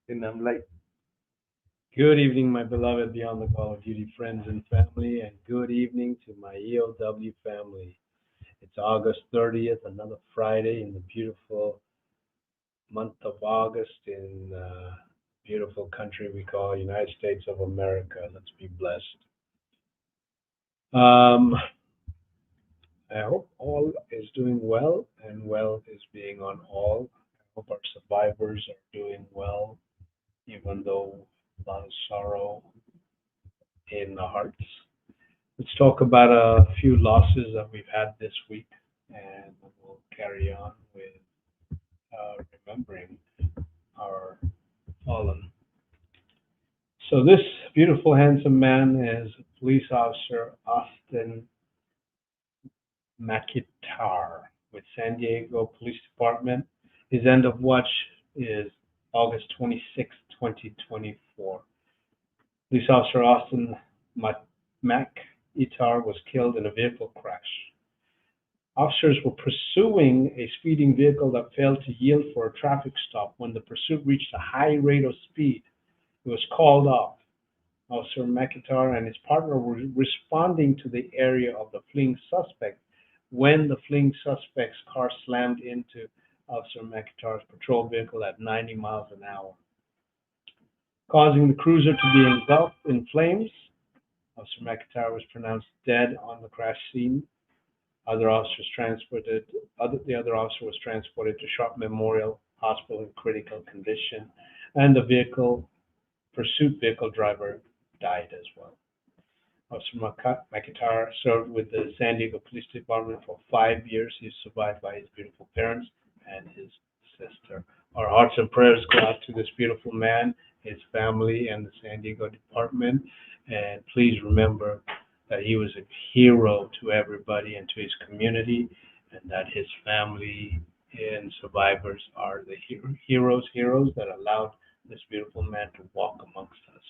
And I'm like, good evening, my beloved Beyond the Call of Duty friends and family, and good evening to my EOW family. It's August 30th, another Friday in the beautiful month of August in beautiful country we call United States of America. Let's be blessed. Um, I hope all is doing well and well is being on all. I hope our survivors are doing well, even though a lot of sorrow in the hearts. Let's talk about a few losses that we've had this week, and we'll carry on with remembering our fallen. So, this beautiful, handsome man is Police Officer Austin McIntyre with San Diego Police Department. His end of watch is August 26, 2024. Police Officer Austin McIntyre was killed in a vehicle crash. Officers were pursuing a speeding vehicle that failed to yield for a traffic stop. When the pursuit reached a high rate of speed, it was called off. Officer McIntyre and his partner were responding to the area of the fleeing suspect when the fleeing suspect's car slammed into Officer McIntyre's patrol vehicle at 90 miles an hour, causing the cruiser to be engulfed in flames. Officer McIntyre was pronounced dead on the crash scene. The other officer was transported to Sharp Memorial Hospital in critical condition, and the pursuit vehicle driver died as well. Officer McIntyre served with the San Diego Police Department for 5 years. He's survived by his beautiful parents and his sister. Our hearts and prayers go out to this beautiful man, his family, and the San Diego Department. And please remember that he was a hero to everybody and to his community, and that his family and survivors are the heroes that allowed this beautiful man to walk amongst us.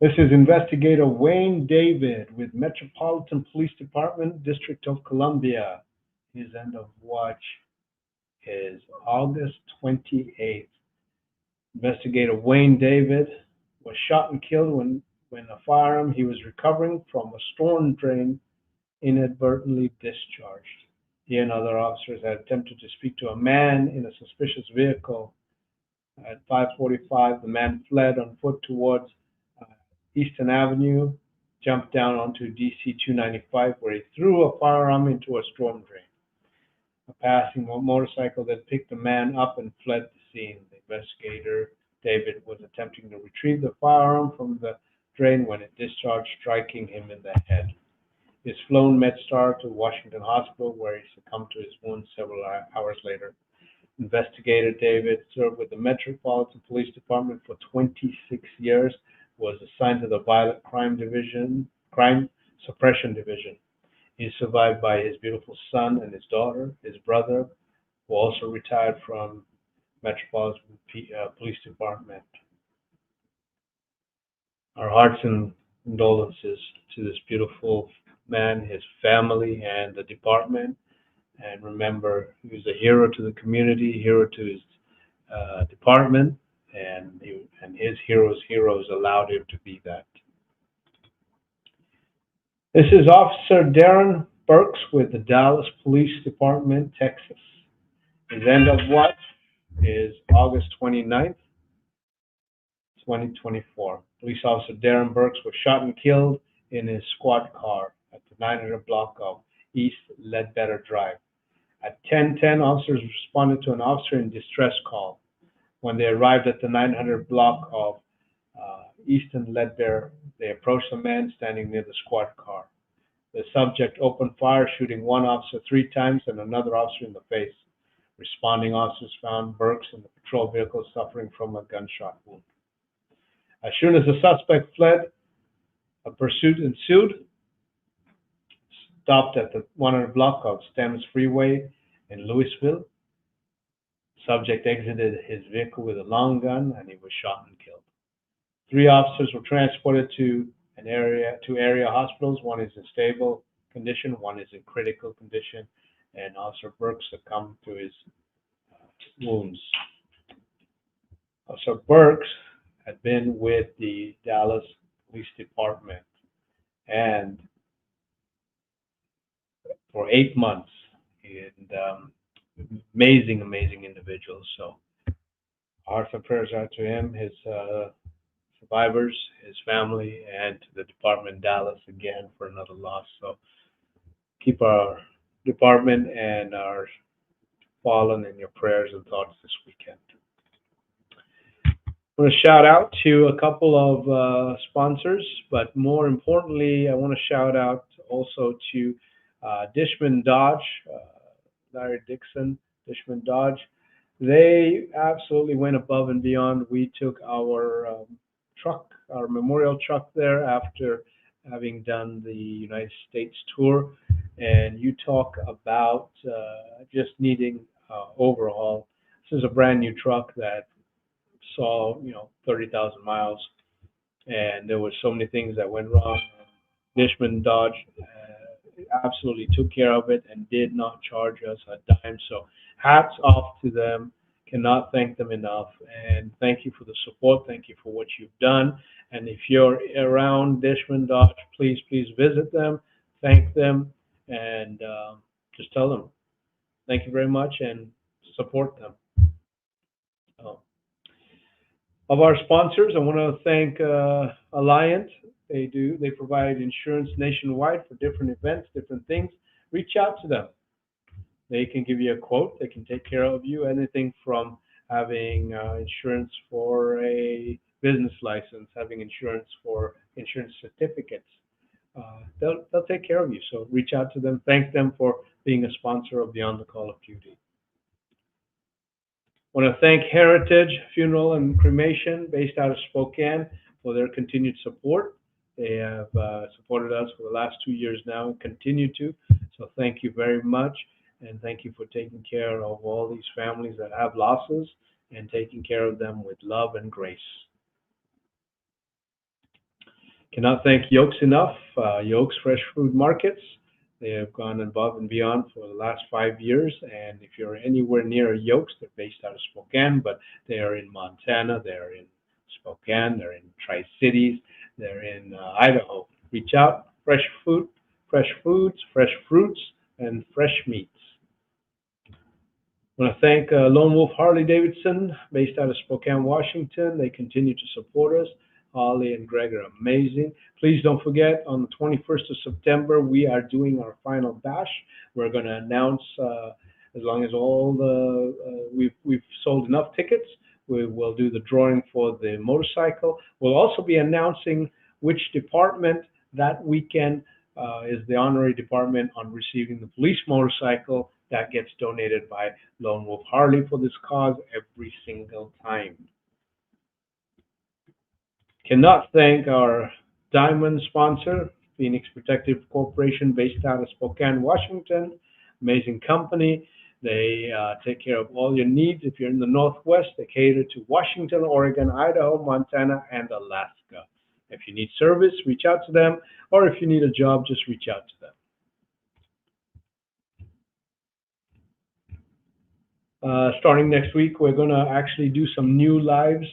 This is Investigator Wayne David with Metropolitan Police Department, District of Columbia. His end of watch is August 28th. Investigator Wayne David was shot and killed when a firearm he was recovering from a storm drain inadvertently discharged. He and other officers had attempted to speak to a man in a suspicious vehicle. At 5:45, the man fled on foot towards uh, Easton Avenue, jumped down onto DC 295, where he threw a firearm into a storm drain. A passing motorcycle then picked the man up and fled the scene. The investigator, David, was attempting to retrieve the firearm from the drain when it discharged, striking him in the head. He was flown MedStar to Washington Hospital, where he succumbed to his wounds several hours later. Investigator David served with the Metropolitan Police Department for 26 years, was assigned to the Crime Suppression Division. He is survived by his beautiful son and his daughter, his brother, who also retired from Metropolitan Police Department. Our hearts and condolences to this beautiful man, his family, and the department. And remember, he was a hero to the community, hero to his department, and his heroes allowed him to be that. This is Officer Darren Burks with the Dallas Police Department, Texas. His end of watch is August 29th, 2024. Police Officer Darren Burks was shot and killed in his squad car at the 900 block of East Ledbetter Drive. At 10:10, officers responded to an officer in distress call. When they arrived at the 900 block of Easton Ledbetter, they approached a man standing near the squad car. The subject opened fire, shooting one officer 3 times and another officer in the face. Responding officers found Burks in the patrol vehicle suffering from a gunshot wound. As soon as the suspect fled, a pursuit ensued, stopped at the 100 block of Stems Freeway in Louisville. Subject exited his vehicle with a long gun and he was shot and killed. 3 officers were transported to area hospitals. One is in stable condition, one is in critical condition, and Officer Burke succumbed to his wounds. So Burks had been with the Dallas Police Department and for 8 months, and amazing, amazing individual. So hearts and prayers out to him, his survivors, his family, and to the department in Dallas again for another loss. So keep our department and our fallen in your prayers and thoughts this weekend. I want to shout out to a couple of sponsors, but more importantly, I want to shout out also to Dishman Dodge, Larry Dixon, Dishman Dodge. They absolutely went above and beyond. We took our truck, our memorial truck there after having done the United States tour. And you talk about just needing overhaul. This is a brand new truck that saw 30,000 miles, and there were so many things that went wrong. Nishman Dodge absolutely took care of it and did not charge us a dime. So hats off to them. Cannot thank them enough. And thank you for the support. Thank you for what you've done. And if you're around Dishman Dodge, please visit them, thank them, and just tell them thank you very much and support them. Uh, of our sponsors, I want to thank Alliant. They provide insurance nationwide for different events, different things. Reach out to them. They can give you a quote. They can take care of you. Anything from having insurance for a business license, having insurance for insurance certificates. They'll take care of you. So reach out to them. Thank them for being a sponsor of Beyond the Call of Duty. I want to thank Heritage Funeral and Cremation, based out of Spokane, for their continued support. They have supported us for the last 2 years now and continue to. So thank you very much. And thank you for taking care of all these families that have losses and taking care of them with love and grace. Cannot thank Yolks enough. Yolks Fresh Food Markets. They have gone above and beyond for the last 5 years. And if you're anywhere near Yolks, they're based out of Spokane, but they are in Montana, they're in Spokane, they're in Tri-Cities, they're in Idaho. Reach out. Fresh food, fresh foods, fresh fruits, and fresh meats. I want to thank Lone Wolf Harley Davidson, based out of Spokane, Washington. They continue to support us. Holly and Greg are amazing. Please don't forget, on the 21st of September, we are doing our final bash. We're going to announce, as long as all the we've sold enough tickets, we will do the drawing for the motorcycle. We'll also be announcing which department that weekend is the honorary department on receiving the police motorcycle that gets donated by Lone Wolf Harley for this cause every single time. Cannot thank our diamond sponsor, Phoenix Protective Corporation, based out of Spokane, Washington. Amazing company. They take care of all your needs. If you're in the Northwest, they cater to Washington, Oregon, Idaho, Montana, and Alaska. If you need service, reach out to them, or if you need a job, just reach out to them. Starting next week, we're going to actually do some new lives.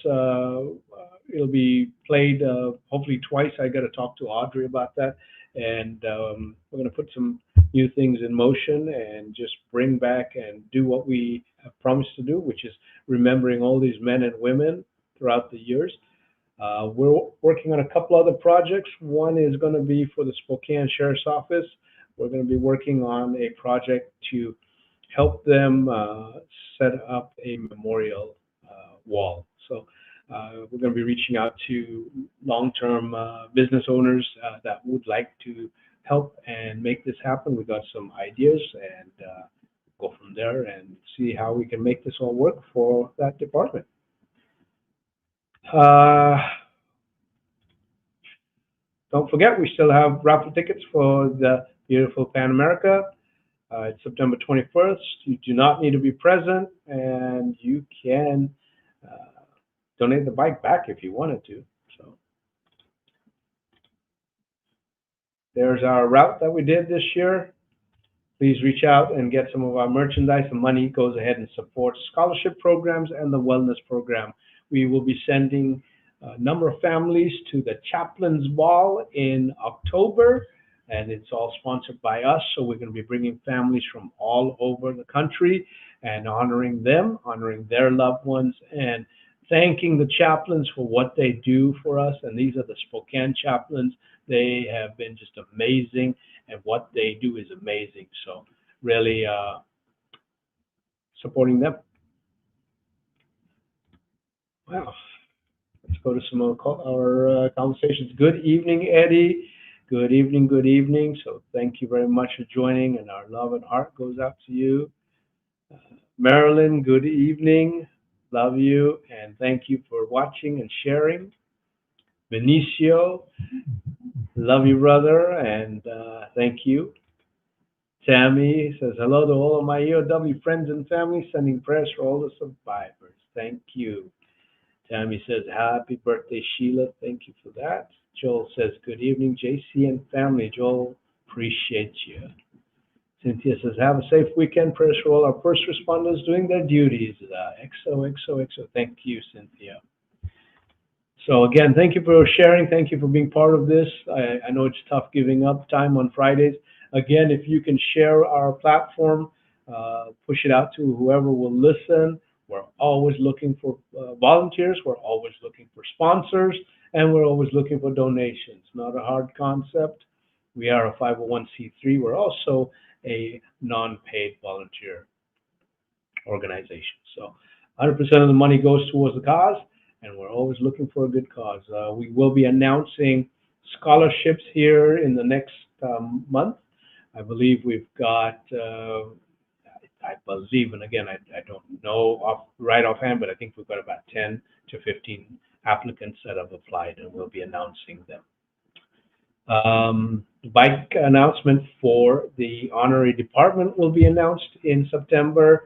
It'll be played hopefully twice. I got to talk to Audrey about that. And we're going to put some new things in motion and just bring back and do what we have promised to do, which is remembering all these men and women throughout the years. We're working on a couple other projects. One is going to be for the Spokane Sheriff's Office. We're going to be working on a project to help them set up a memorial wall. So we're going to be reaching out to long-term business owners that would like to help and make this happen. We've got some ideas, and go from there and see how we can make this all work for that department. Don't forget, we still have raffle tickets for the beautiful Pan America. It's September 21st. You do not need to be present, and you can donate the bike back if you wanted to. So there's our route that we did this year. Please reach out and get some of our merchandise. The money goes ahead and supports scholarship programs and the wellness program we will be sending a number of families to the Chaplain's Ball in October, and it's all sponsored by us. So we're going to be bringing families from all over the country and honoring them, honoring their loved ones, and thanking the chaplains for what they do for us. And these are the Spokane chaplains. They have been just amazing, and what they do is amazing. So really supporting them. Wow. Let's go to some of our conversations. Good evening, Eddie. Good evening, good evening. So thank you very much for joining, and our love and heart goes out to you. Marilyn, good evening. Love you, and thank you for watching and sharing. Benicio, love you, brother, and thank you. Tammy says, hello to all of my EOW friends and family, sending prayers for all the survivors. Thank you. Tammy says, happy birthday, Sheila. Thank you for that. Joel says, good evening, JC and family. Joel, appreciate you. Cynthia says, have a safe weekend. Prayers for all our first responders doing their duties. XOXOXO. Thank you, Cynthia. So again, thank you for sharing. Thank you for being part of this. I know it's tough giving up time on Fridays. Again, if you can share our platform, push it out to whoever will listen. We're always looking for volunteers. We're always looking for sponsors, and we're always looking for donations. Not a hard concept. We are a 501c3. We're also a non-paid volunteer organization. So 100% of the money goes towards the cause, and we're always looking for a good cause. We will be announcing scholarships here in the next month. I believe we've got, I believe, and again, I don't know right offhand, but I think we've got about 10 to 15 applicants that have applied, and we'll be announcing them. The bike announcement for the honorary department will be announced in September.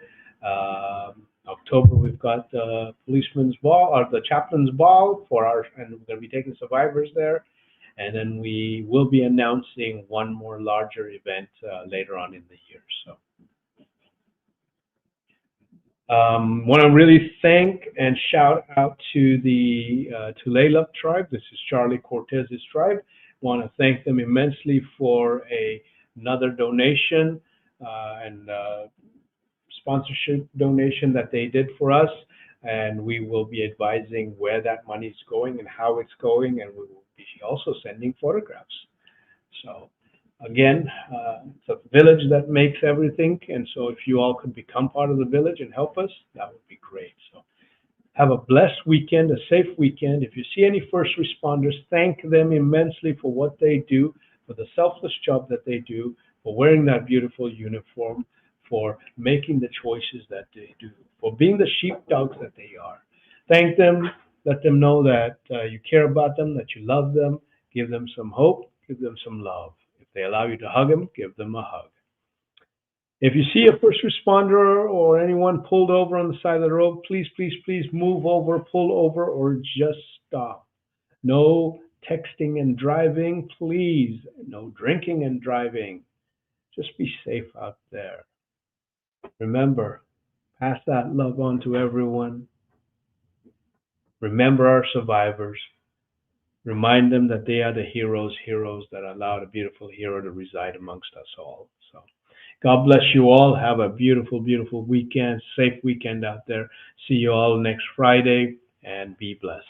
October, we've got the policeman's ball, or the chaplain's ball and we're going to be taking survivors there. And then we will be announcing one more larger event later on in the year. So, want to really thank and shout out to the Tulalip tribe. This is Charlie Cortez's tribe. Want to thank them immensely for another donation and sponsorship donation that they did for us, and we will be advising where that money is going and how it's going, and we will be also sending photographs. So again, it's a village that makes everything, and so if you all could become part of the village and help us, that would be great. So have a blessed weekend, a safe weekend. If you see any first responders, thank them immensely for what they do, for the selfless job that they do, for wearing that beautiful uniform, for making the choices that they do, for being the sheepdogs that they are. Thank them. Let them know that you care about them, that you love them. Give them some hope. Give them some love. If they allow you to hug them, give them a hug. If you see a first responder or anyone pulled over on the side of the road, please, please, please move over, pull over, or just stop. No texting and driving, please. No drinking and driving. Just be safe out there. Remember, pass that love on to everyone. Remember our survivors. Remind them that they are the heroes that allowed a beautiful hero to reside amongst us all. So, God bless you all. Have a beautiful, beautiful weekend, safe weekend out there. See you all next Friday, and be blessed.